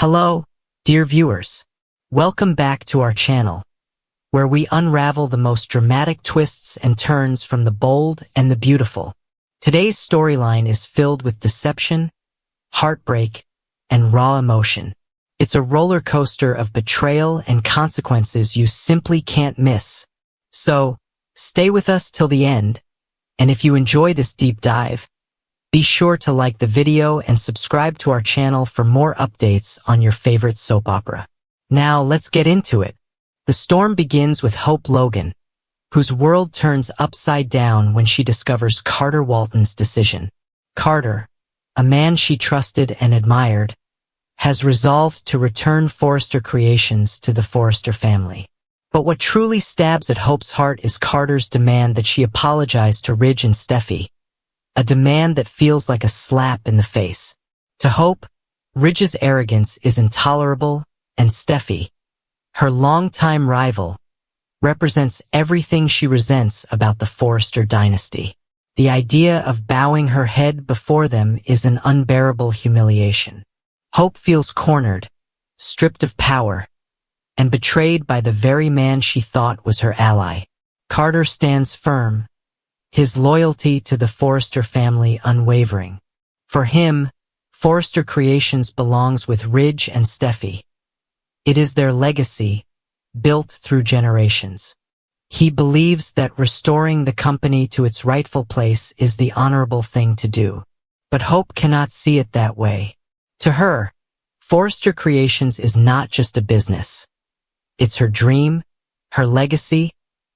Hello, dear viewers. Welcome back to our channel, where we unravel the most dramatic twists and turns from the bold and the beautiful. Today's storyline is filled with deception, heartbreak, and raw emotion. It's a roller coaster of betrayal and consequences you simply can't miss. So, stay with us till the end, and if you enjoy this deep dive, be sure to like the video and subscribe to our channel for more updates on your favorite soap opera. Now let's get into it. The storm begins with Hope Logan, whose world turns upside down when she discovers Carter Walton's decision. Carter, a man she trusted and admired, has resolved to return Forrester Creations to the Forrester family. But what truly stabs at Hope's heart is Carter's demand that she apologize to Ridge and Steffi, a demand that feels like a slap in the face. To Hope, Ridge's arrogance is intolerable, and Steffi, her longtime rival, represents everything she resents about the Forrester dynasty. The idea of bowing her head before them is an unbearable humiliation. Hope feels cornered, stripped of power, and betrayed by the very man she thought was her ally. Carter stands firm, his loyalty to the Forrester family unwavering. For him, Forrester Creations belongs with Ridge and Steffi. It is their legacy, built through generations. He believes that restoring the company to its rightful place is the honorable thing to do. But Hope cannot see it that way. To her, Forrester Creations is not just a business. It's her dream, her legacy,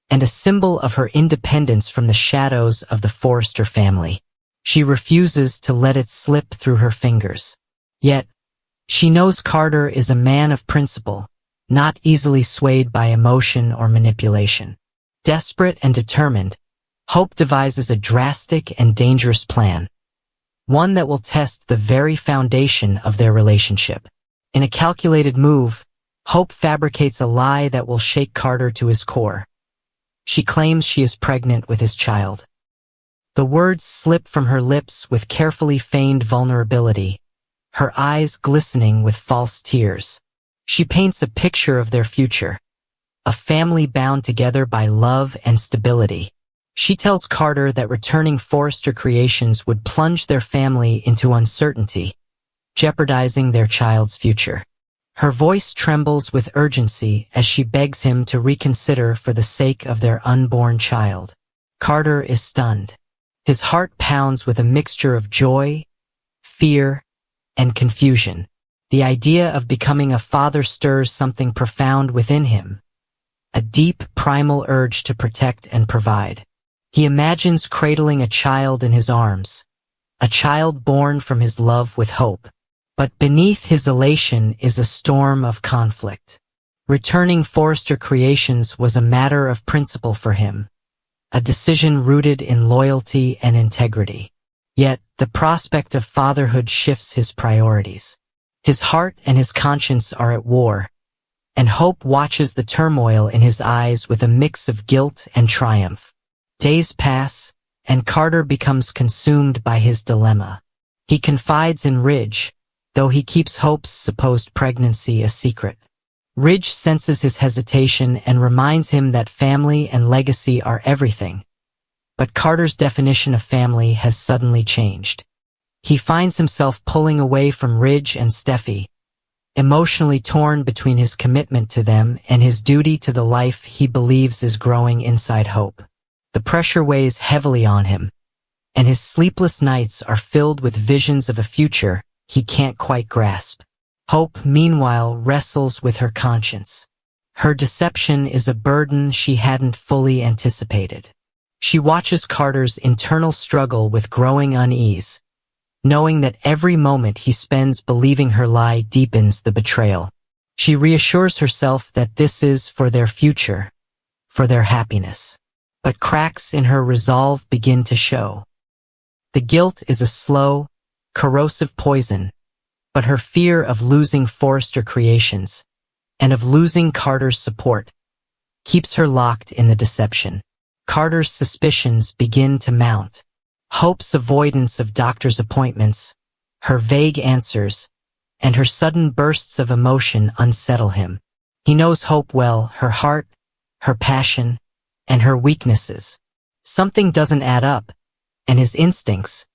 and a symbol of her independence from the shadows of the Forrester family. She refuses to let it slip through her fingers. Yet, she knows Carter is a man of principle, not easily swayed by emotion or manipulation. Desperate and determined, Hope devises a drastic and dangerous plan, one that will test the very foundation of their relationship. In a calculated move, Hope fabricates a lie that will shake Carter to his core. She claims she is pregnant with his child. The words slip from her lips with carefully feigned vulnerability, her eyes glistening with false tears. She paints a picture of their future, a family bound together by love and stability. She tells Carter that returning Forrester Creations would plunge their family into uncertainty, jeopardizing their child's future. Her voice trembles with urgency as she begs him to reconsider for the sake of their unborn child. Carter is stunned. His heart pounds with a mixture of joy, fear, and confusion. The idea of becoming a father stirs something profound within him, a deep, primal urge to protect and provide. He imagines cradling a child in his arms, a child born from his love with Hope. But beneath his elation is a storm of conflict. Returning Forrester Creations was a matter of principle for him, a decision rooted in loyalty and integrity. Yet, the prospect of fatherhood shifts his priorities. His heart and his conscience are at war, and Hope watches the turmoil in his eyes with a mix of guilt and triumph. Days pass, and Carter becomes consumed by his dilemma. He confides in Ridge, though he keeps Hope's supposed pregnancy a secret. Ridge senses his hesitation and reminds him that family and legacy are everything. But Carter's definition of family has suddenly changed. He finds himself pulling away from Ridge and Steffi, emotionally torn between his commitment to them and his duty to the life he believes is growing inside Hope. The pressure weighs heavily on him, and his sleepless nights are filled with visions of a future he can't quite grasp. Hope, meanwhile, wrestles with her conscience. Her deception is a burden she hadn't fully anticipated. She watches Carter's internal struggle with growing unease, knowing that every moment he spends believing her lie deepens the betrayal. She reassures herself that this is for their future, for their happiness. But cracks in her resolve begin to show. The guilt is a slow, corrosive poison, but her fear of losing Forrester Creations and of losing Carter's support keeps her locked in the deception. Carter's suspicions begin to mount. Hope's avoidance of doctor's appointments, her vague answers, and her sudden bursts of emotion unsettle him. He knows Hope well, her heart, her passion, and her weaknesses. Something doesn't add up, and his instincts,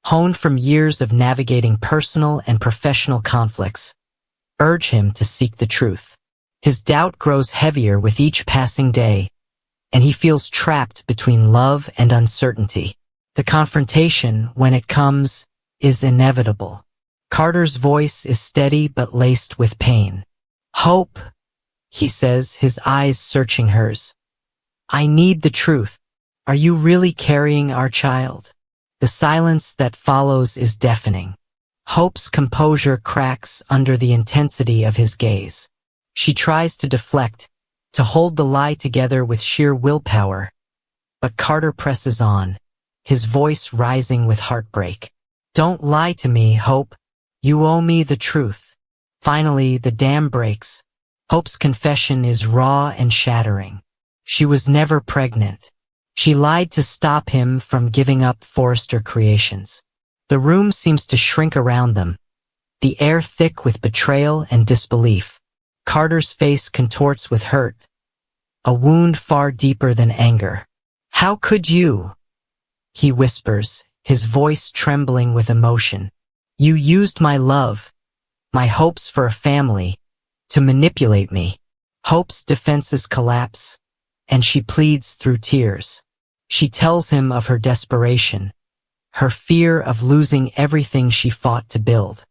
honed from years of navigating personal and professional conflicts, urge him to seek the truth. His doubt grows heavier with each passing day, and he feels trapped between love and uncertainty. The confrontation, when it comes, is inevitable. Carter's voice is steady but laced with pain. "Hope," he says, his eyes searching hers. "I need the truth. Are you really carrying our child?" The silence that follows is deafening. Hope's composure cracks under the intensity of his gaze. She tries to deflect, to hold the lie together with sheer willpower, but Carter presses on, his voice rising with heartbreak. "Don't lie to me, Hope. You owe me the truth." Finally, the dam breaks. Hope's confession is raw and shattering. She was never pregnant. She lied to stop him from giving up Forrester Creations. The room seems to shrink around them, the air thick with betrayal and disbelief. Carter's face contorts with hurt, a wound far deeper than anger. "How could you?" he whispers, his voice trembling with emotion. "You used my love, my hopes for a family, to manipulate me." Hope's defenses collapse, and she pleads through tears. She tells him of her desperation, her fear of losing everything she fought to build.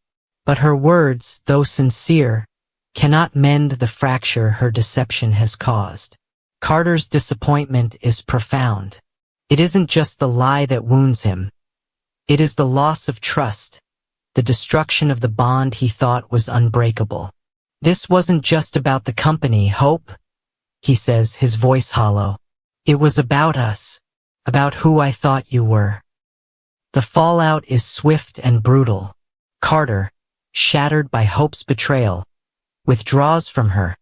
But her words, though sincere, cannot mend the fracture her deception has caused. Carter's disappointment is profound. It isn't just the lie that wounds him. It is the loss of trust, the destruction of the bond he thought was unbreakable. "This wasn't just about the company, Hope," he says, his voice hollow. "It was about us, about who I thought you were." The fallout is swift and brutal. Carter, shattered by Hope's betrayal, withdraws from her,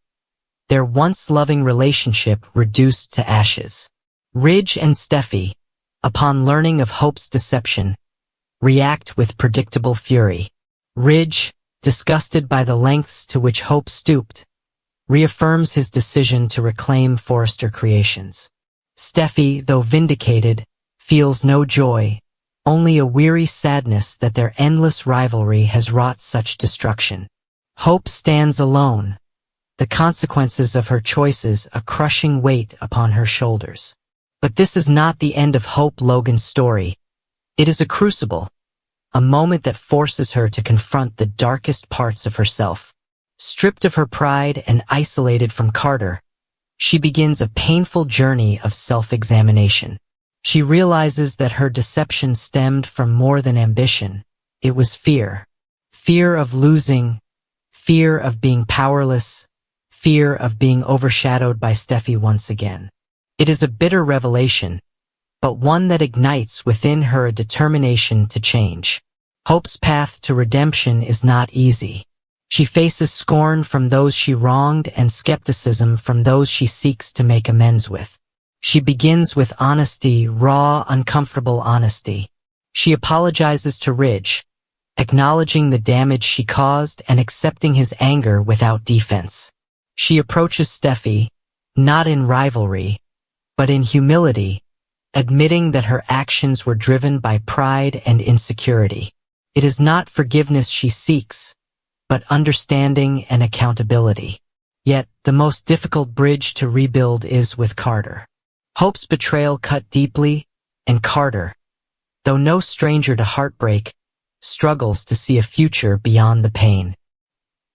their once loving relationship reduced to ashes. Ridge and Steffi, upon learning of Hope's deception, react with predictable fury. Ridge, disgusted by the lengths to which Hope stooped, reaffirms his decision to reclaim Forrester Creations. Steffi, though vindicated, feels no joy, only a weary sadness that their endless rivalry has wrought such destruction. Hope stands alone, the consequences of her choices a crushing weight upon her shoulders. But this is not the end of Hope Logan's story. It is a crucible, a moment that forces her to confront the darkest parts of herself. Stripped of her pride and isolated from Carter, she begins a painful journey of self-examination. She realizes that her deception stemmed from more than ambition. It was fear. Fear of losing, fear of being powerless, fear of being overshadowed by Steffi once again. It is a bitter revelation, but one that ignites within her a determination to change. Hope's path to redemption is not easy. She faces scorn from those she wronged and skepticism from those she seeks to make amends with. She begins with honesty, raw, uncomfortable honesty. She apologizes to Ridge, acknowledging the damage she caused and accepting his anger without defense. She approaches Steffi, not in rivalry, but in humility, admitting that her actions were driven by pride and insecurity. It is not forgiveness she seeks, but understanding and accountability. Yet, the most difficult bridge to rebuild is with Carter. Hope's betrayal cut deeply, and Carter, though no stranger to heartbreak, struggles to see a future beyond the pain.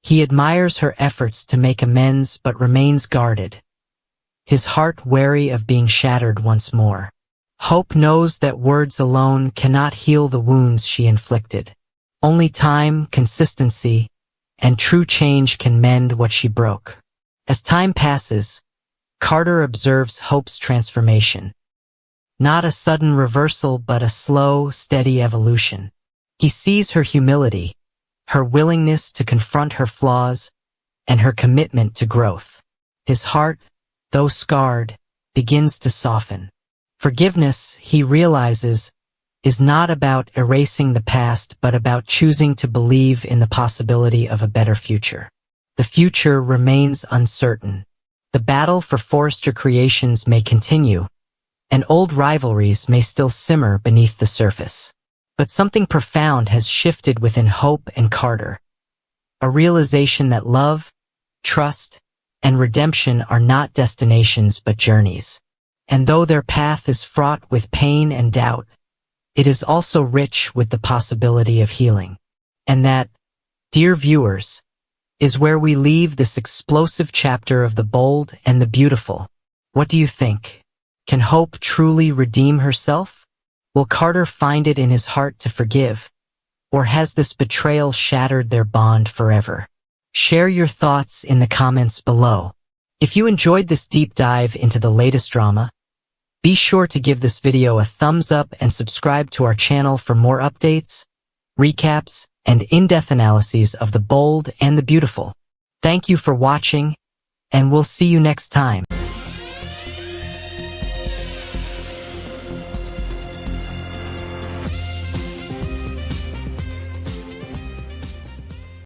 He admires her efforts to make amends but remains guarded, his heart wary of being shattered once more. Hope knows that words alone cannot heal the wounds she inflicted. Only time, consistency, and true change can mend what she broke. As time passes, Carter observes Hope's transformation. Not a sudden reversal, but a slow, steady evolution. He sees her humility, her willingness to confront her flaws, and her commitment to growth. His heart, though scarred, begins to soften. Forgiveness, he realizes, is not about erasing the past, but about choosing to believe in the possibility of a better future. The future remains uncertain. The battle for Forrester Creations may continue, and old rivalries may still simmer beneath the surface. But something profound has shifted within Hope and Carter. A realization that love, trust, and redemption are not destinations but journeys. And though their path is fraught with pain and doubt, it is also rich with the possibility of healing. And that, dear viewers, is where we leave this explosive chapter of the bold and the beautiful. What do you think? Can Hope truly redeem herself? Will Carter find it in his heart to forgive? Or has this betrayal shattered their bond forever? Share your thoughts in the comments below. If you enjoyed this deep dive into the latest drama, be sure to give this video a thumbs up and subscribe to our channel for more updates, recaps, and in-depth analyses of the bold and the beautiful. Thank you for watching, and we'll see you next time.